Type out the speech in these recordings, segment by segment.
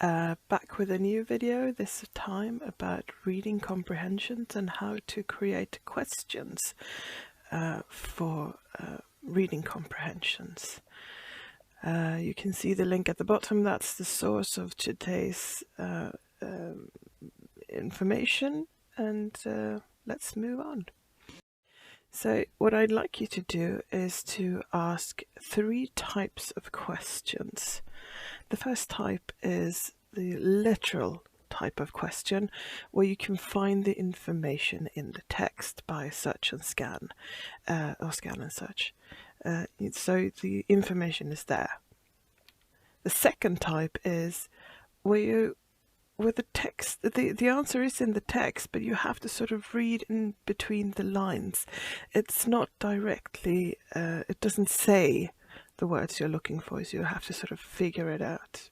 back with a new video, this time about reading comprehensions and how to create questions for reading comprehensions. You can see the link at the bottom. That's the source of today's information, and let's move on. So what I'd like you to do is to ask 3 types of questions. The first type is the literal type of question, where you can find the information in the text by search and scan, or scan and search. So the information is there. The second type is where the text, the answer is in the text, but you have to sort of read in between the lines. It's not directly, it doesn't say the words you're looking for, so you have to sort of figure it out.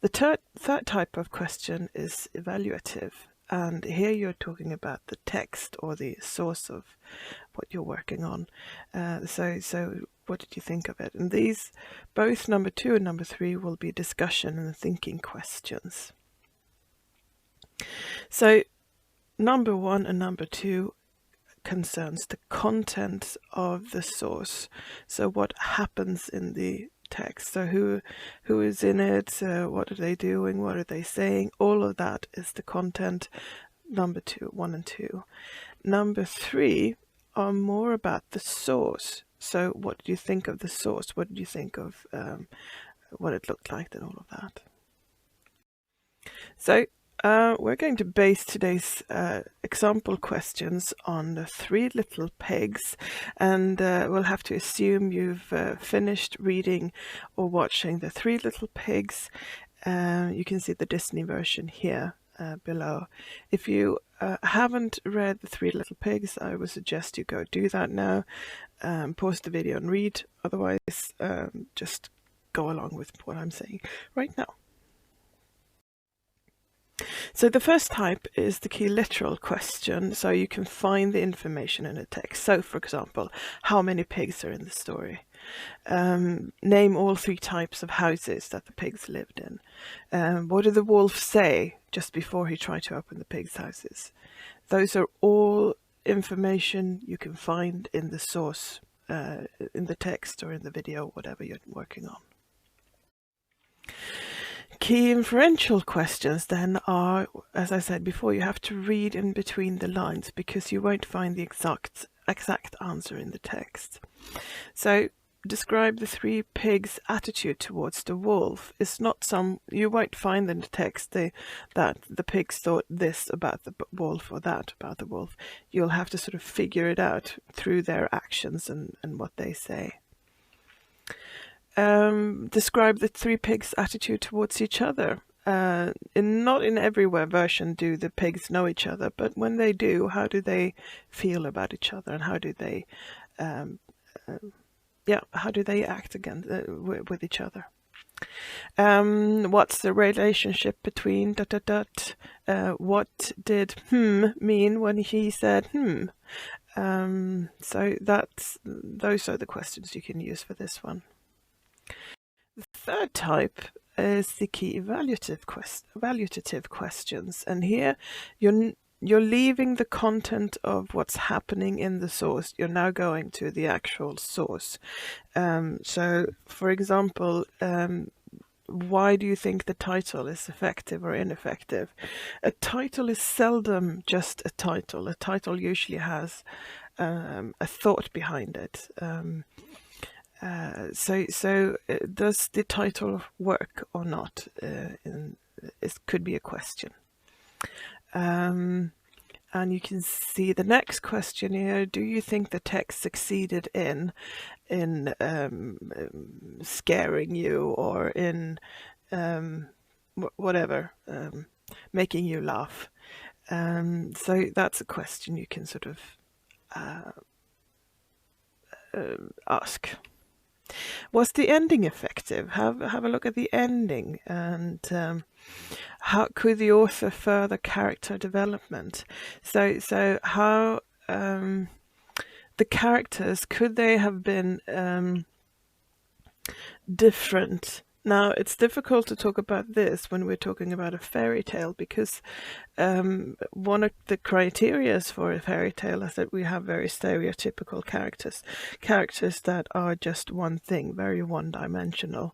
The third type of question is evaluative, and here you're talking about the text or the source of what you're working on. So what did you think of it? And these, both number 2 and number 3, will be discussion and thinking questions. So number 1 and number 2 concerns the content of the source. So what happens in the text? So who is in it? What are they doing? What are they saying? All of that is the content. Number 1 and 2. Number 3 are more about the source. So what did you think of the source? What did you think of what it looked like and all of that? So we're going to base today's example questions on the 3 little pigs, and we'll have to assume you've finished reading or watching the 3 little pigs. You can see the Disney version here below. If you haven't read the 3 little pigs, I would suggest you go do that now. Pause the video and read. Otherwise, just go along with what I'm saying right now. So the first type is the key literal question, so you can find the information in a text. So, for example, how many pigs are in the story? Name all 3 types of houses that the pigs lived in. What did the wolf say just before he tried to open the pigs' houses? Those are all information you can find in the source, in the text or in the video, whatever you're working on. Key inferential questions then are, as I said before, you have to read in between the lines because you won't find the exact answer in the text. So describe the 3 pigs' attitude towards the wolf. It's not you won't find in the text that the pigs thought this about the wolf or that about the wolf. You'll have to sort of figure it out through their actions and what they say. Describe the 3 pigs' attitude towards each other. Not in every version do the pigs know each other, but when they do, how do they feel about each other, and how do they act with each other? What's the relationship between ... What did mean when he said So those are the questions you can use for this one. The third type is the key evaluative questions, and here you're leaving the content of what's happening in the source. You're now going to the actual source. So, for example, why do you think the title is effective or ineffective? A title is seldom just a title. A title usually has a thought behind it. So does the title work or not? It could be a question. And you can see the next question here. Do you think the text succeeded in scaring you, or in whatever, making you laugh? So that's a question you can sort of ask. Was the ending effective? Have a look at the ending, and how could the author further character development? So how the characters, could they have been different Now, it's difficult to talk about this when we're talking about a fairy tale, because one of the criterias for a fairy tale is that we have very stereotypical characters that are just one thing, very one-dimensional.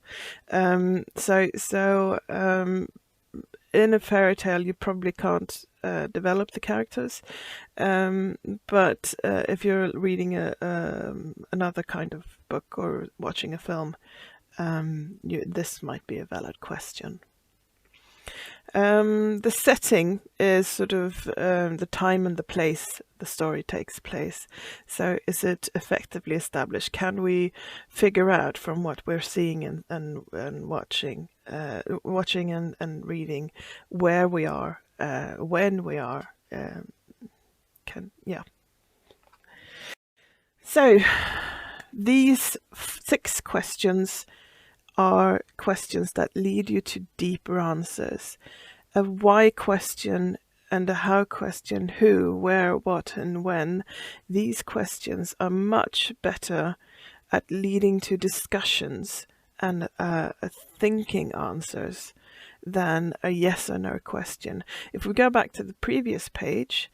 In a fairy tale, you probably can't develop the characters, but if you're reading another kind of book or watching a film, this might be a valid question. The setting is sort of the time and the place the story takes place. So is it effectively established? Can we figure out from what we're seeing and watching and reading where we are, when we are? Yeah. So these 6 questions are questions that lead you to deeper answers. A why question and a how question, who, where, what, and when. These questions are much better at leading to discussions and thinking answers than a yes or no question. If we go back to the previous page,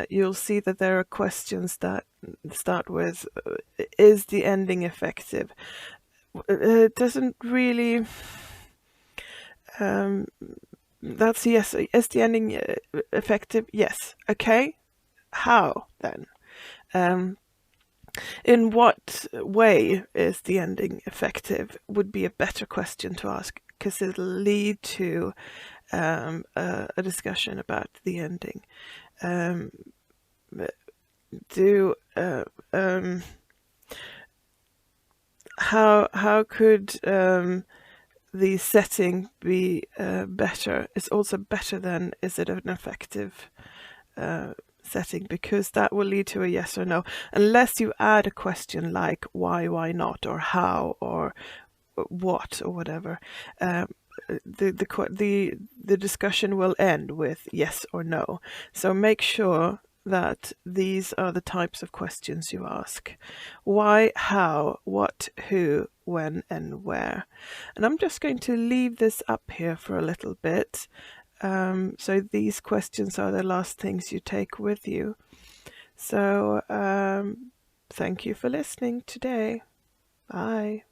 you'll see that there are questions that start with, is the ending effective? It doesn't really... that's yes. Is the ending effective? Yes. Okay. How then? In what way is the ending effective would be a better question to ask, because it'll lead to a discussion about the ending. How could the setting be better? It's also better than, is it an effective setting? Because that will lead to a yes or no, unless you add a question like why not, or how, or what, or whatever. The discussion will end with yes or no. So make sure that these are the types of questions you ask. Why, how, what, who, when, and where. And I'm just going to leave this up here for a little bit. So these questions are the last things you take with you. So thank you for listening today. Bye.